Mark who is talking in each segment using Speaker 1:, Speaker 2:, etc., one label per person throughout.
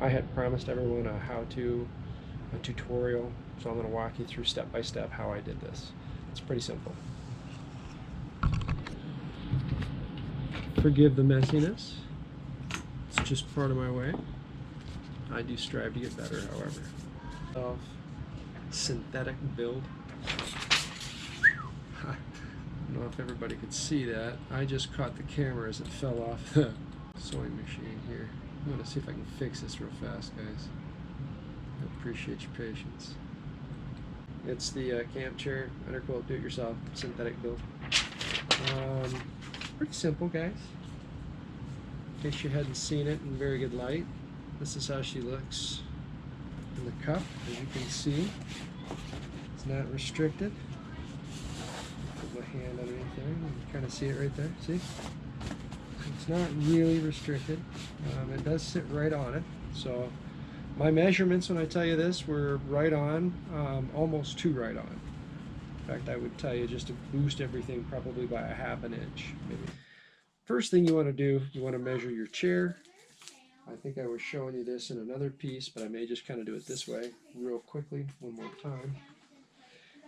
Speaker 1: I had promised everyone a tutorial, so I'm going to walk you through step by step how I did this. It's pretty simple. Forgive the messiness. It's just part of my way. I do strive to get better, however. Synthetic build. I don't know if everybody could see that. I just caught the camera as it fell off the sewing machine here. I'm going to see if I can fix this real fast, guys. I appreciate your patience. It's the CampChair Underquilt Do-It-Yourself synthetic build. Pretty simple, guys. In case you hadn't seen it in very good light, this is how she looks in the cup. As you can see, it's not restricted. Put my hand underneath there, and you kind of see it right there. See? It's not really restricted. It does sit right on it. So my measurements, when I tell you this, were right on, almost too right on. In fact, I would tell you just to boost everything probably by a half an inch, maybe. First thing you want to do, you want to measure your chair. I think I was showing you this in another piece, but I may just kind of do it this way real quickly one more time.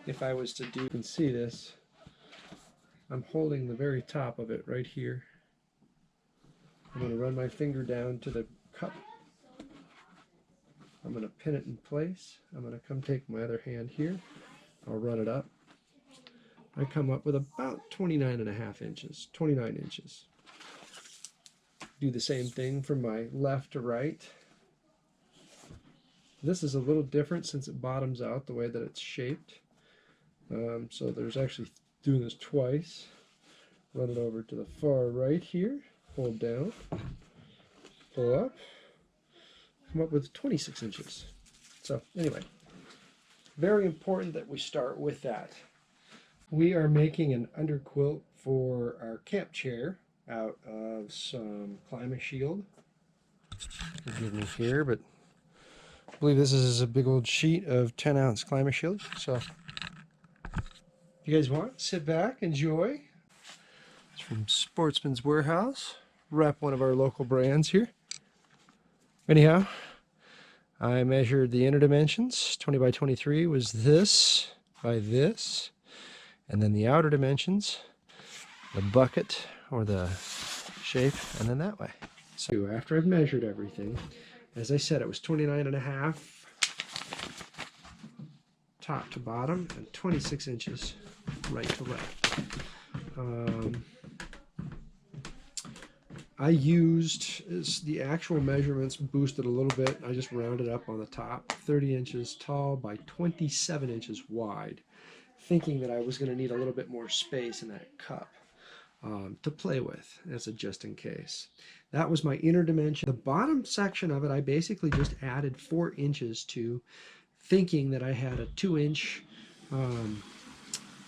Speaker 1: If I was to do, you can see this, I'm holding the very top of it right here. I'm going to run my finger down to the cup. I'm going to pin it in place. I'm going to come take my other hand here. I'll run it up. I come up with about 29.5 inches, 29 inches. Do the same thing from my left to right. This is a little different since it bottoms out the way that it's shaped. So there's actually doing this twice. Run it over to the far right here. Hold down. Pull up. Come up with 26 inches. So anyway, very important that we start with that. We are making an underquilt for our camp chair out of some Climate Shield. Forgive me here, but I believe this is a big old sheet of 10-ounce Climate Shield. So if you guys want, sit back, enjoy. It's from Sportsman's Warehouse. Rep one of our local brands here. Anyhow, I measured the inner dimensions. 20 by 23 was this by this. And then the outer dimensions, the bucket or the shape, and then that way. So after I've measured everything, as I said, it was 29.5 top to bottom and 26 inches right to left. I used the actual measurements boosted a little bit. I just rounded up on the top, 30 inches tall by 27 inches wide, thinking that I was going to need a little bit more space in that cup to play with as a just in case. That was my inner dimension. The bottom section of it, I basically just added 4 inches to, thinking that I had a 2-inch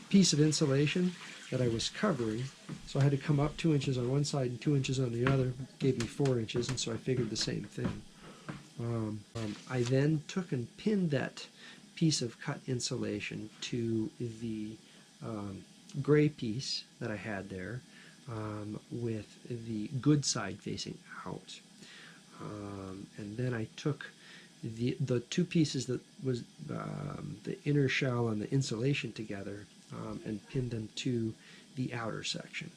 Speaker 1: piece of insulation that I was covering. So I had to come up 2 inches on one side and 2 inches on the other. Gave me 4 inches, and so I figured the same thing. I then took and pinned that piece of cut insulation to the gray piece that I had there with the good side facing out. And then I took the two pieces that was the inner shell and the insulation together and pinned them to the outer section.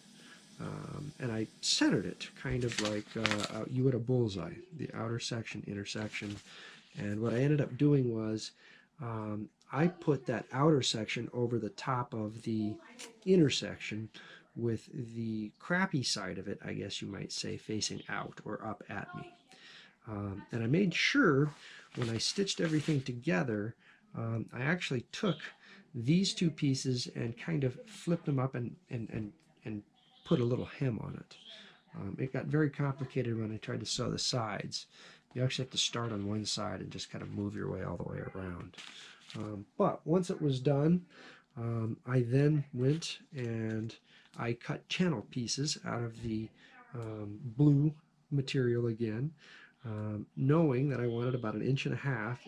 Speaker 1: And I centered it kind of like you would a bullseye, the outer section, inner section. And what I ended up doing was I put that outer section over the top of the inner section with the crappy side of it, I guess you might say, facing out or up at me. And I made sure when I stitched everything together, I actually took these two pieces and kind of flipped them up and put a little hem on it. It got very complicated when I tried to sew the sides. You actually have to start on one side and just kind of move your way all the way around. But once it was done, I then went and I cut channel pieces out of the blue material again, knowing that I wanted about 1.5 inches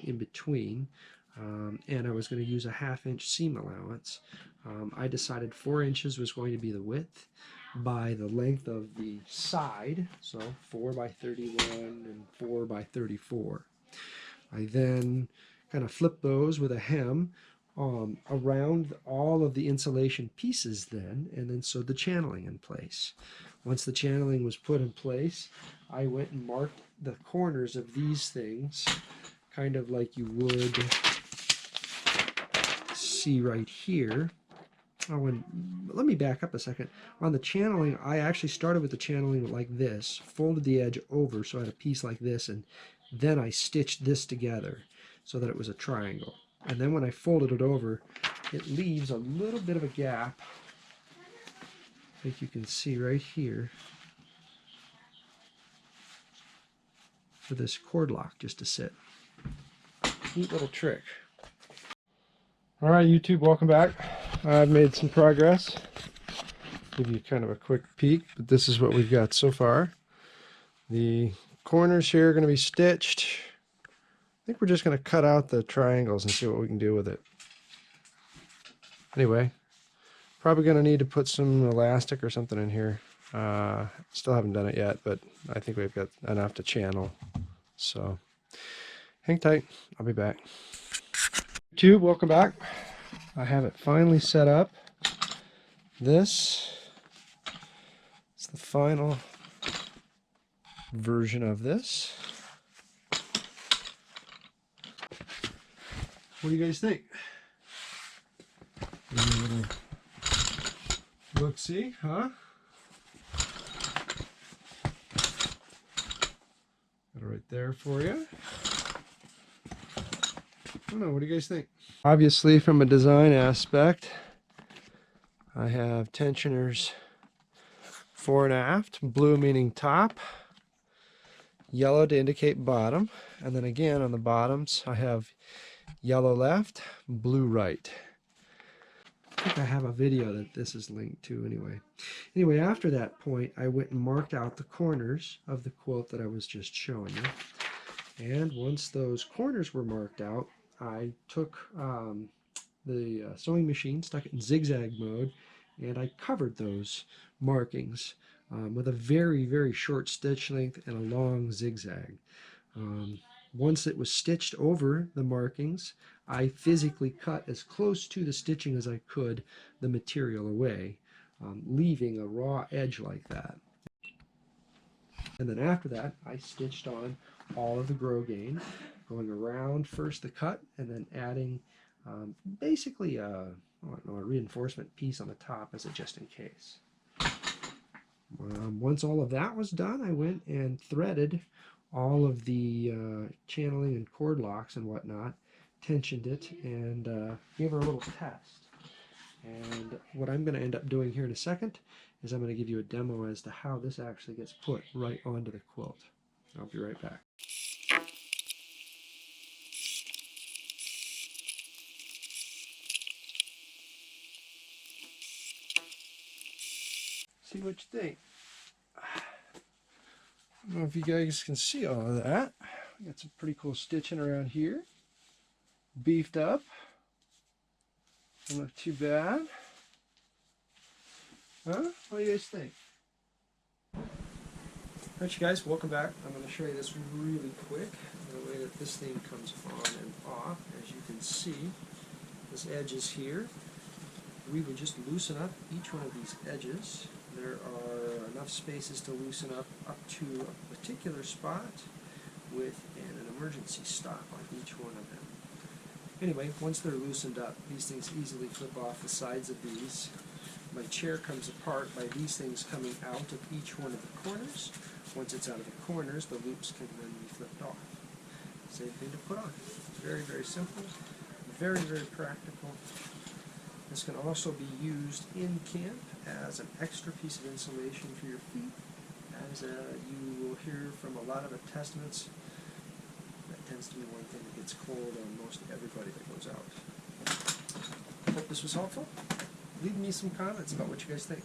Speaker 1: in between, and I was going to use a 1/2 inch seam allowance. I decided 4 inches was going to be the width, by the length of the side, so 4 by 31 and 4 by 34. I then kind of flip those with a hem around all of the insulation pieces then, and then sewed the channeling in place. Once the channeling was put in place, I went and marked the corners of these things, kind of like you would see right here. Oh, and let me back up a second. On the channeling, I actually started with the channeling like this, folded the edge over so I had a piece like this, and then I stitched this together so that it was a triangle. And then when I folded it over, it leaves a little bit of a gap, like you can see right here, for this cord lock just to sit. Neat little trick. All right, YouTube, welcome back. I've made some progress. Give you kind of a quick peek, but this is what we've got so far. The corners here are going to be stitched. I think we're just going to cut out the triangles and see what we can do with it. Anyway, probably going to need to put some elastic or something in here. Still haven't done it yet, but I think we've got enough to channel. So hang tight, I'll be back. YouTube, welcome back. I have it finally set up. This is the final version of this. What do you guys think? Look, see, huh? Got it right there for you. I don't know, what do you guys think? Obviously, from a design aspect, I have tensioners fore and aft, blue meaning top, yellow to indicate bottom, and then again on the bottoms I have yellow left, blue right. I think I have a video that this is linked to anyway. Anyway, after that point, I went and marked out the corners of the quilt that I was just showing you. And once those corners were marked out, I took the sewing machine, stuck it in zigzag mode, and I covered those markings with a very, very short stitch length and a long zigzag. Once it was stitched over the markings, I physically cut as close to the stitching as I could the material away, leaving a raw edge like that. And then after that, I stitched on all of the grosgain, going around first the cut and then adding basically a reinforcement piece on the top as a just in case. Once all of that was done, I went and threaded all of the channeling and cord locks and whatnot, tensioned it, and gave her a little test. And what I'm going to end up doing here in a second is I'm going to give you a demo as to how this actually gets put right onto the quilt. I'll be right back. See what you think. I don't know if you guys can see all of that. We got some pretty cool stitching around here. Beefed up. Don't look too bad. Huh? What do you guys think? Alright, you guys, welcome back. I'm going to show you this really quick, the way that this thing comes on and off. As you can see, this edge is here. We would just loosen up each one of these edges. There are enough spaces to loosen up to a particular spot with an emergency stop on each one of them. Anyway, once they're loosened up, these things easily flip off the sides of these. My chair comes apart by these things coming out of each one of the corners. Once it's out of the corners, the loops can then be flipped off. Same thing to put on. Very, very simple, very, very practical. This can also be used in camp as an extra piece of insulation for your feet. As you will hear from a lot of attestments, that tends to be one thing that gets cold on most everybody that goes out. Hope this was helpful. Leave me some comments about what you guys think.